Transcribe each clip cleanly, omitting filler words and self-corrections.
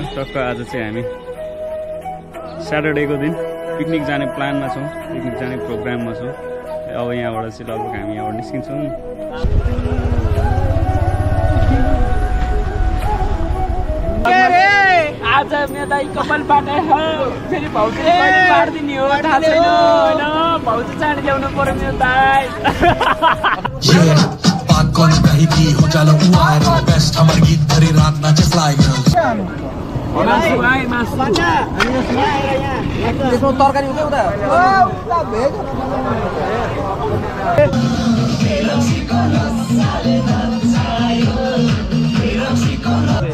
टक्क आज चाहिँ हामी स्याटरडेको दिन पिकनिक जाने प्लानमा छौँ, पिकनिक जाने प्रोग्राममा छौँ। अब यहाँबाट चाहिँ लगभग हामी यहाँबाट निस्किन्छौँ। आज मेरो दाइ कपाल पाटे हो, फेरि भाउजूले कहिले पार्दिने हो थाहा छैन हैन। भाउजू चाँडै ल्याउनु पर्यो मेरो दाइ। बात कौन कही थी हो चलो वायरल बेस्ट हमारे गीत भरी रात नाचे फ्लाई गर्ल्स। मासु भाइ मासु। त्यसमा तरकारी उतै उता भेज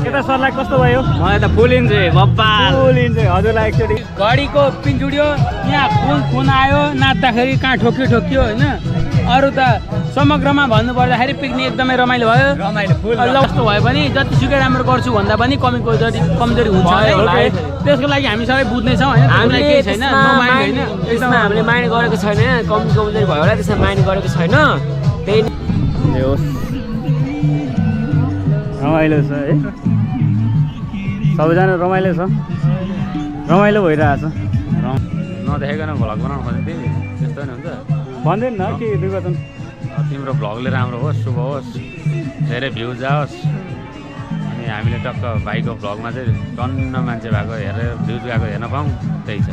केटा सरलाई कस्तो भयो? मलाई त फुल इन्जोय बब्बाल। फुल इन्जोय। हजुरलाई एकचोटि घडीको पिन जुड्यो, यहाँ फोन आयो, नाच्दाखेरि कहाँ ठोकियो हैन। अरू त समग्रमा भन्नु पर्दाखेरि पिकनिक एकदमै रमाइलो भयो। रमाइलो फुल। ल कस्तो भयो भने जतिसुकै राम्रो गर्छु भन्दा पनि कमजोरी हुन्छ है। त्यसको लागि हामी सबै बुझ्नेछौँ हैन। हामीलाई केही छैन, नो माइन्ड हैन। त्यसमा हामीले माइन्ड गरेको छैन, कमजोरी भयो होला त्यसमा माइन्ड गरेको छैन। त्यही रमाइलो छ है, सबैजना रमाइलो छ, रमाइलो भइरहेछ। नदेखाइकन भ्लग बनाउनु खोज्दै त्यस्तो नि हुन्छ। भन्दैन न के दुर्गतन तिम्रो भ्लगले राम्रो होस्, शुभ होस्, धेरै भ्युज आओस्। अनि हामीले टक्क भाइको भ्लगमा चाहिँ टन्न मान्छे भएको हेरेर भ्युज गएको हेर्न पाऊँ, त्यही छ।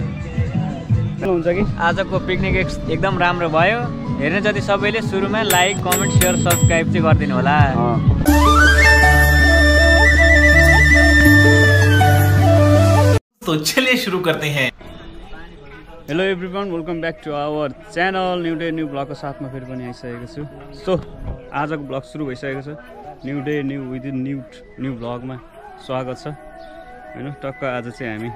हुन्छ कि आजको पिकनिक एकदम राम्रो भयो। हेर्ने जति सबैले सुरुमा लाइक, कमेन्ट, सेयर, सब्सक्राइब चाहिँ गरिदिनु होला। तो चलिए शुरू करते हैं। Hello everyone, welcome back to our channel. New day new ब्लगको साथमा फेरि पनि आइसकेको छु। सो आजको ब्लग सुरु भइसकेको छ। New day new within new ब्लगमा स्वागत छ होइन। टक्क आज चाहिँ हामी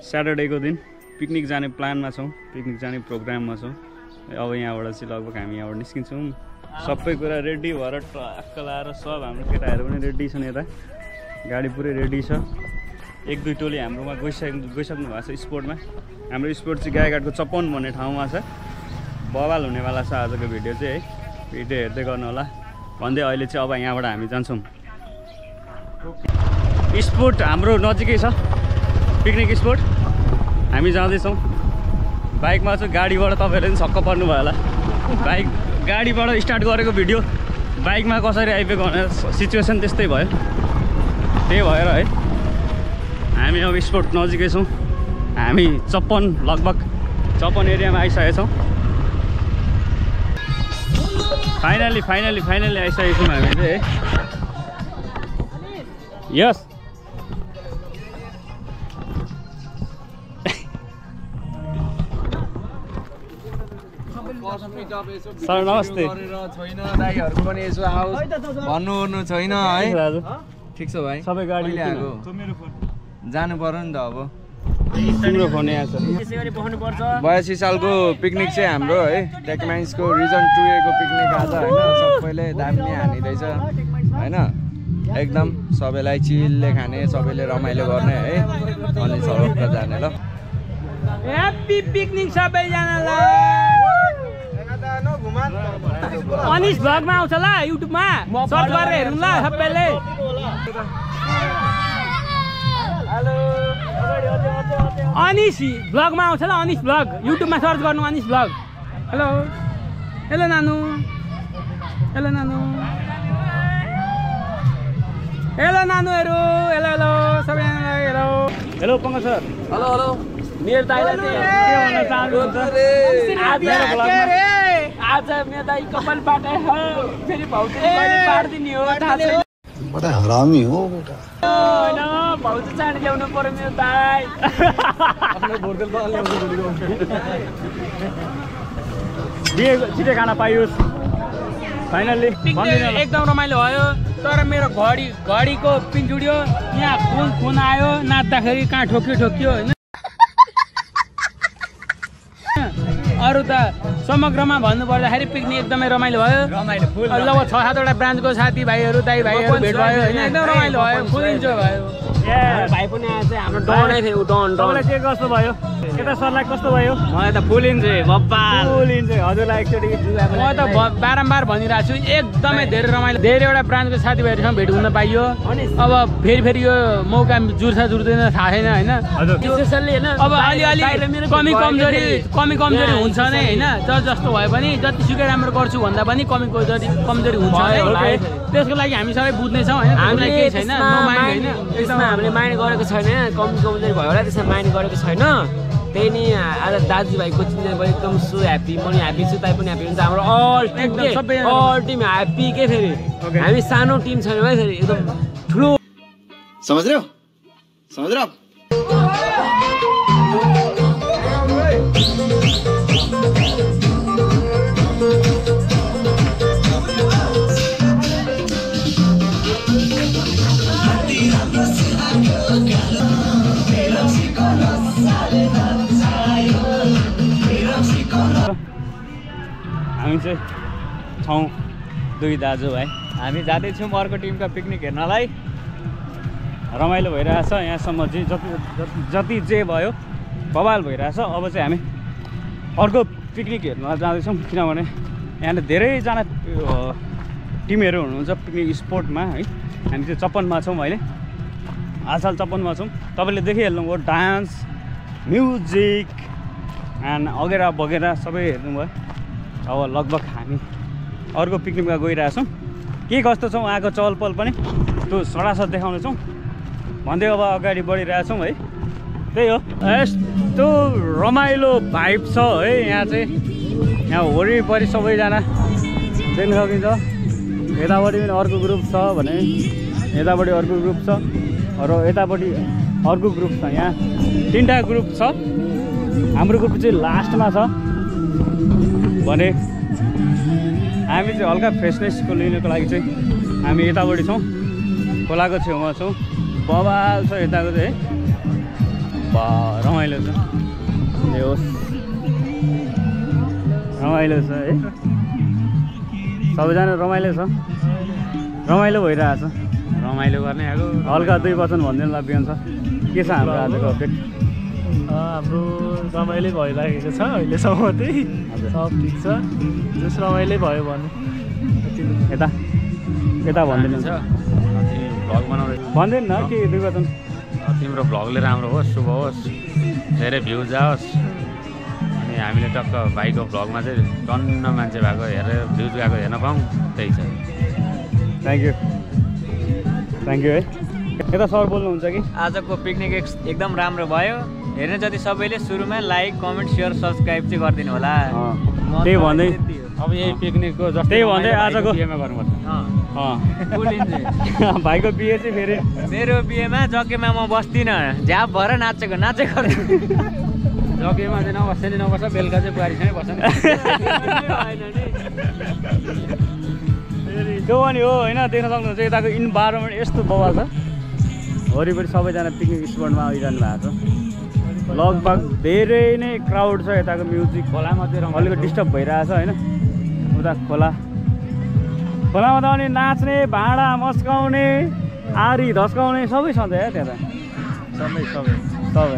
स्याटरडेको दिन पिकनिक जाने प्लानमा छौँ, पिकनिक जाने प्रोग्राममा छौँ। अब यहाँबाट चाहिँ लगभग हामी यहाँबाट निस्किन्छौँ। सबै कुरा रेडी भएर टक्क लाएर सब हाम्रो केटाहरू पनि रेडी छन्। यता गाडी पुरै रेडी छ। एक दुई टोली हाम्रोमा गइसक्नु भएको छ स्पोर्टमा। हाम्रो स्पोर्ट चाहिँ गाईघाटको 54 भन्ने ठाउँमा छ। बवाल हुनेवाला छ आजको भिडियो चाहिँ है, भिडियो हेर्दै गर्नु होला भन्दै अहिले चाहिँ अब यहाँबाट हामी जान्छौँ। स्पोर्ट हाम्रो नजिकै छ, पिकनिक स्पोर्ट। हामी जाँदैछौँ बाइकमा चाहिँ। गाडीबाट तपाईँहरूले पनि छक्क पर्नुभयो होला, बाइक गाडीबाट स्टार्ट गरेको भिडियो बाइकमा कसरी आइपुग्यो भनेर सिचुएसन त्यस्तै भयो। त्यही भएर है हामी अब स्पोर्ट नजिकै छौँ। हामी 54 लगभग 54 एरियामा आइसकेका छौँ। फाइनली आइसकेको छौँ हामी चाहिँ है। यस सर नमस्ते। छैन दाइहरुको पनि यसो आओस् भन्नु ओर्नु छैन है। ठिक छ भाइ, सबै गाडी आएको जानु पर्यो नि त। अब तिम्रो फोन यहाँ छ। 82 सालको पिकनिक चाहिँ हाम्रो है, टेकमाइन्सको रिजन 2A को पिकनिक आज होइन। सबैले दामी हानिरहेछ होइन। एकदम सबैलाई चिलले खाने, सबैले रमाइलो गर्ने है। अनि सर्वत्र जाने। ल ह्याप्पी पिकनिक सबैजनालाई। अनिस भ्लगमा आउँछ ल, युट्युबमा सर्च गरेर हेर्नु ल सबैले। अनिस भ्लगमा आउँछ ल, अनिस भ्लग युट्युबमा सर्च गर्नु, अनिस भ्लग। हेलो हेलो नानु, हेलो नानु, हेलो नानुहरू, हेलो हेलो सबैजनालाई हेलो। हेलो पङ्कज सर। Hello hello. मेरो दाइलाई के भन्न चाहनुहुन्छ? आज मेरो दाइ कपाल पाटे हो, फेरि भाउजूले कहिले पार्दिने हो थाहा छैन। बड़ा हरामी हो बेटा। हैन, भाउजू चाँडै ल्याउनु पर्यो मेरो दाइ। छिटै खाना पाइयोस्। फाइनल्ली एकदम रमाइलो भयो। तर मेरो घडीको पिन जुड्यो, यहाँ फोन आयो, नाच्दाखेरि कहाँ ठोकियो हैन। अरू त समग्रमा भन्नु पर्दाखेरि पिकनिक एकदमै रमाइलो भयो। लगभग 6-7 वटा ब्रान्चको साथीभाइहरू, दाइ भाइहरू भेट भयो हैन। एकदम रमाइलो भयो, फुल इन्जोय भयो। भाइ पनि आएको छ हाम्रो डनै थियो डन तपाईँलाई के कस्तो भयो यता सरलाई कस्तो भयो मलाई त फुल इन्जोय बब्बाल फुल इन्जोय हजुरलाई एकचोटि म त बारम्बार भनिरहेको छु एकदमै धेरै रमाइलो धेरैवटा ब्रान्चको साथीभाइहरूसँग भेट हुन पाइयो अब फेरि यो मौका जुर्दैन थाहा छैन होइन अब अलिअलि कमी कमजोरी हुन्छ नै होइन जस्तो भए पनि जतिसुकै राम्रो गर्छु भन्दा पनि कमजोरी हुन्छ नै त्यसको लागि हामी सबै बुझ्नेछौँ होइन हामीलाई केही छैन त्यसमा हामीले माइन्ड गरेको छैन कमजोरी भयो होला त्यसमा माइन्ड गरेको छैन त्यही नि आज दाजुभाइको चिन्ने भयो एकदम सो ह्याप्पी म नि ह्याप्पी छु ताइ पनि ह्याप्पी हुन्छ हाम्रो अल टिम ह्याप्पी के फेरि हामी सानो टिम छैन है फेरि एकदम ठुलो समझ रहे हो हामी चाहिँ छौँ दुई दाजुभाइ हामी जाँदैछौँ अर्को टिमको पिकनिक हेर्नलाई रमाइलो भइरहेछ यहाँसम्म चाहिँ जति जे भयो बवाल भइरहेछ अब चाहिँ हामी अर्को पिकनिक हेर्न जाँदैछौँ किनभने यहाँ धेरैजना टिमहरू हुनुहुन्छ पिकनिक स्पोटमा है हामी चाहिँ 56मा छौँ अहिले हालसाल 56मा छौँ तपाईँले देखिहाल्नुभयो डान्स म्युजिक एन्ड अगेरा बगेरा सबै हेर्नुभयो अब लगभग हामी अर्को पिकनिकमा गइरहेछौँ के कस्तो छौँ उहाँको चहलपहल पनि त्यो सडासट देखाउनेछौँ भन्दै अब अगाडि बढिरहेछौँ है त्यही हो यस्तो रमाइलो भाइब छ है यहाँ चाहिँ यहाँ वरिपरि सबैजना देख्न सकिन्छ यतापट्टि पनि अर्को ग्रुप छ भने यतापट्टि अर्को ग्रुप छ र यतापट्टि अर्को ग्रुप छ यहाँ 3टा ग्रुप छ हाम्रो ग्रुप चाहिँ लास्टमा छ भने हामी चाहिँ हल्का फ्रेसनेसको लिनको लागि चाहिँ हामी यतापट्टि छौँ खोलाको छेउमा छौँ बवाल छ यताको चाहिँ है रमाइलो छ ए होस् रमाइलो छ है सबैजना रमाइलो छ रमाइलो भइरहेछ रमाइलो गर्ने आएको हल्का 2 वचन भनिदिनु ल बिहान छ के छ हाम्रो आजको अपडेट हाम्रो रमाइलो भइरहेको छ अहिलेसम्म चाहिँ सब ठिक छ जस रमाइलो भयो भने यता यता भनिदिनु भ्लग बनाउँदै भन्दैन न के 2 वचन तिम्रो भ्लगले राम्रो होस् शुभ होस् धेरै भ्युज आओस् अनि हामीले टक्क भाइको भ्लगमा चाहिँ टन्न मान्छे भएको हेरेर भ्युज गएको हेर्न पाऊँ त्यही छ थ्याङ्क यू है यता सर बोल्नुहुन्छ कि आजको पिकनिक एकदम राम्रो भयो हेर्ने जति सबैले सुरुमा लाइक कमेन्ट सेयर सब्सक्राइब चाहिँ गरिदिनु होला त्यही भन्दै अब यही पिकनिकको जस्तै त्यही भन्दै आजको बिहेमा गर्नुपर्छ भाइको बिहे चाहिँ फेरि मेरो बिहेमा जग्गेमा म बस्दिनँ झ्याप भएर नाचेको जग्गेमा चाहिँ नबस्छ नि नबस्छ बेलुका चाहिँ बुहारीसँगै बस्छ त्यो पनि हो होइन देख्न सक्नुहुन्छ यताको इन्भाइरोमेन्ट यस्तो बवाल छ वरिपरि सबैजना पिकनिक स्पोटमा आइरहनु भएको छ लगभग धेरै नै क्राउड छ यताको म्युजिक खोलामा चाहिँ अलिकति डिस्टर्ब भइरहेछ होइन उता खोलामा त अनि नाच्ने भाँडा मस्काउने आरी धस्काउने सबै छँदै त्यहाँ त सबै